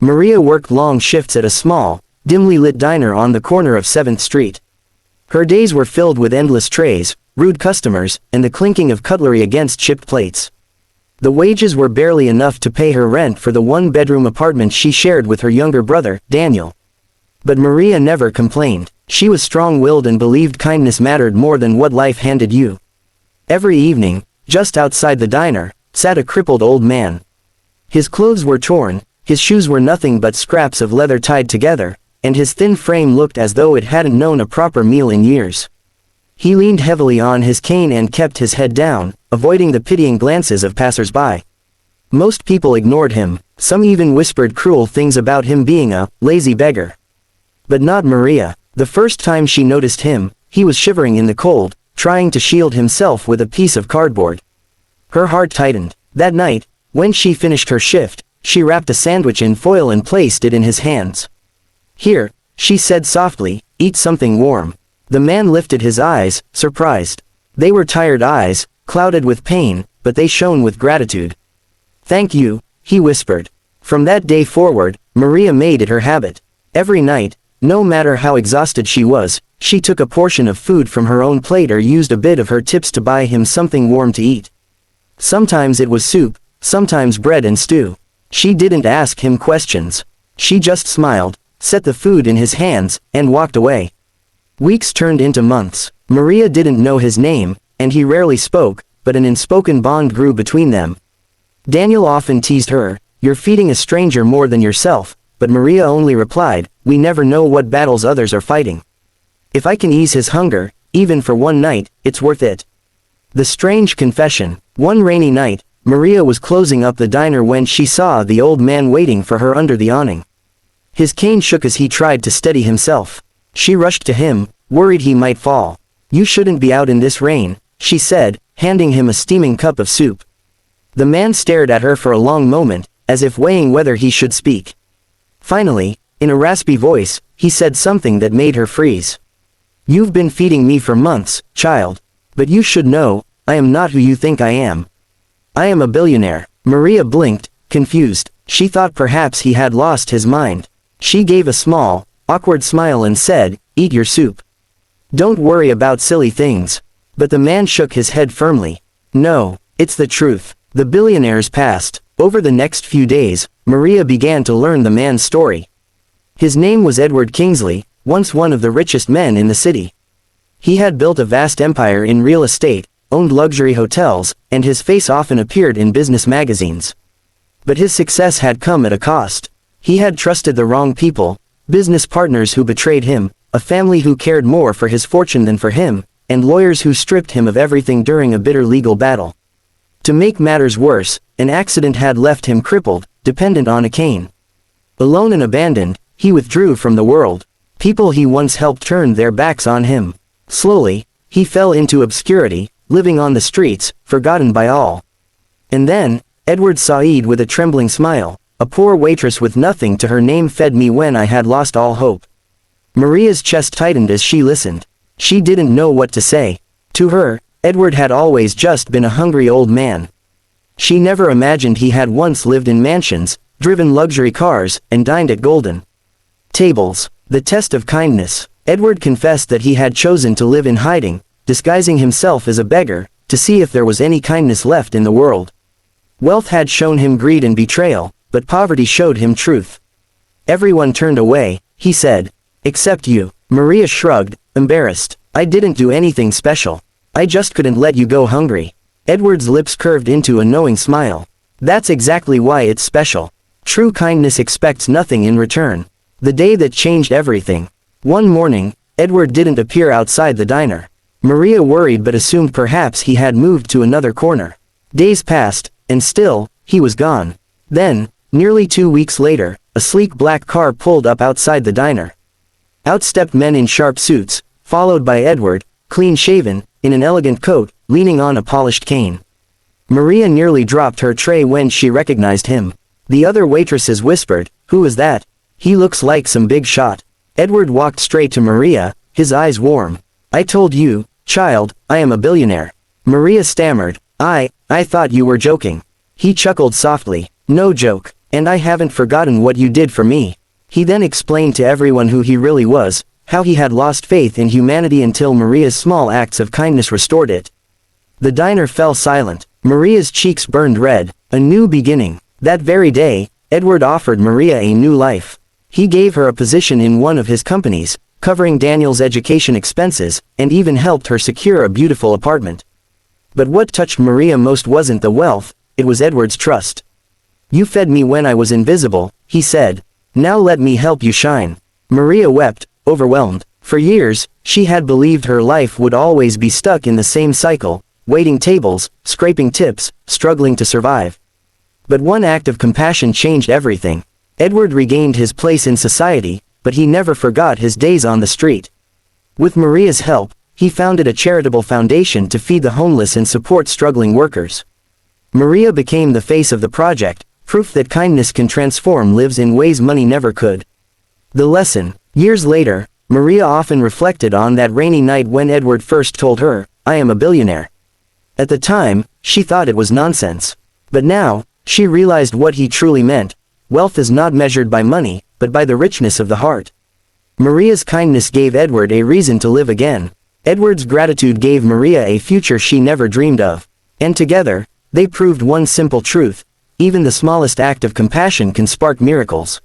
Maria worked long shifts at a small, dimly lit diner on the corner of 7th Street. Her days were filled with endless trays, rude customers, and the clinking of cutlery against chipped plates. The wages were barely enough to pay her rent for the one-bedroom apartment she shared with her younger brother, Daniel. But Maria never complained. She was strong-willed and believed kindness mattered more than what life handed you. Every evening, just outside the diner, sat a crippled old man. His clothes were torn, his shoes were nothing but scraps of leather tied together, and his thin frame looked as though it hadn't known a proper meal in years. He leaned heavily on his cane and kept his head down, avoiding the pitying glances of passers-by. Most people ignored him, some even whispered cruel things about him being a lazy beggar. But not Maria. The first time she noticed him, he was shivering in the cold, trying to shield himself with a piece of cardboard. Her heart tightened. That night, when she finished her shift, she wrapped a sandwich in foil and placed it in his hands. "Here," she said softly, "eat something warm." The man lifted his eyes, surprised. They were tired eyes, clouded with pain, but they shone with gratitude. "Thank you," he whispered. From that day forward, Maria made it her habit. Every night, no matter how exhausted she was, she took a portion of food from her own plate or used a bit of her tips to buy him something warm to eat. Sometimes it was soup, sometimes bread and stew. She didn't ask him questions. She just smiled, set the food in his hands, and walked away. Weeks turned into months. Maria didn't know his name, and he rarely spoke, but an unspoken bond grew between them. Daniel often teased her, "You're feeding a stranger more than yourself," but Maria only replied, "We never know what battles others are fighting. If I can ease his hunger, even for one night, it's worth it." The strange confession. One rainy night, Maria was closing up the diner when she saw the old man waiting for her under the awning. His cane shook as he tried to steady himself. She rushed to him, worried he might fall. "You shouldn't be out in this rain," she said, handing him a steaming cup of soup. The man stared at her for a long moment, as if weighing whether he should speak. Finally, in a raspy voice, he said something that made her freeze. "You've been feeding me for months, child. But you should know, I am not who you think I am. I am a billionaire." Maria blinked, confused. She thought perhaps he had lost his mind. She gave a small, awkward smile and said, "Eat your soup. Don't worry about silly things." But the man shook his head firmly. "No, it's the truth." The billionaires passed. Over the next few days, Maria began to learn the man's story. His name was Edward Kingsley, once one of the richest men in the city. He had built a vast empire in real estate, owned luxury hotels, and his face often appeared in business magazines. But his success had come at a cost. He had trusted the wrong people, business partners who betrayed him, a family who cared more for his fortune than for him, and lawyers who stripped him of everything during a bitter legal battle. To make matters worse, an accident had left him crippled, dependent on a cane. Alone and abandoned, he withdrew from the world. People he once helped turned their backs on him. Slowly, he fell into obscurity, living on the streets, forgotten by all. And then, Edward saw Ede with a trembling smile. "A poor waitress with nothing to her name fed me when I had lost all hope." Maria's chest tightened as she listened. She didn't know what to say. To her, Edward had always just been a hungry old man. She never imagined he had once lived in mansions, driven luxury cars, and dined at golden tables. The test of kindness. Edward confessed that he had chosen to live in hiding, disguising himself as a beggar, to see if there was any kindness left in the world. Wealth had shown him greed and betrayal, but poverty showed him truth. "Everyone turned away," he said. "Except you." Maria shrugged, embarrassed. "I didn't do anything special. I just couldn't let you go hungry." Edward's lips curved into a knowing smile. "That's exactly why it's special. True kindness expects nothing in return." The day that changed everything. One morning, Edward didn't appear outside the diner. Maria worried but assumed perhaps he had moved to another corner. Days passed, and still, he was gone. Then, nearly 2 weeks later, a sleek black car pulled up outside the diner. Out stepped men in sharp suits, followed by Edward, clean-shaven, in an elegant coat, leaning on a polished cane. Maria nearly dropped her tray when she recognized him. The other waitresses whispered, "Who is that? He looks like some big shot." Edward walked straight to Maria, his eyes warm. "I told you, child, I am a billionaire." Maria stammered, I thought you were joking." He chuckled softly. "No joke. And I haven't forgotten what you did for me." He then explained to everyone who he really was, how he had lost faith in humanity until Maria's small acts of kindness restored it. The diner fell silent. Maria's cheeks burned red. A new beginning. That very day, Edward offered Maria a new life. He gave her a position in one of his companies, covering Daniel's education expenses, and even helped her secure a beautiful apartment. But what touched Maria most wasn't the wealth, it was Edward's trust. "You fed me when I was invisible," he said. "Now let me help you shine." Maria wept, overwhelmed. For years, she had believed her life would always be stuck in the same cycle, waiting tables, scraping tips, struggling to survive. But one act of compassion changed everything. Edward regained his place in society, but he never forgot his days on the street. With Maria's help, he founded a charitable foundation to feed the homeless and support struggling workers. Maria became the face of the project, proof that kindness can transform lives in ways money never could. The lesson. Years later, Maria often reflected on that rainy night when Edward first told her, "I am a billionaire." At the time, she thought it was nonsense. But now, she realized what he truly meant. Wealth is not measured by money, but by the richness of the heart. Maria's kindness gave Edward a reason to live again. Edward's gratitude gave Maria a future she never dreamed of. And together, they proved one simple truth: even the smallest act of compassion can spark miracles.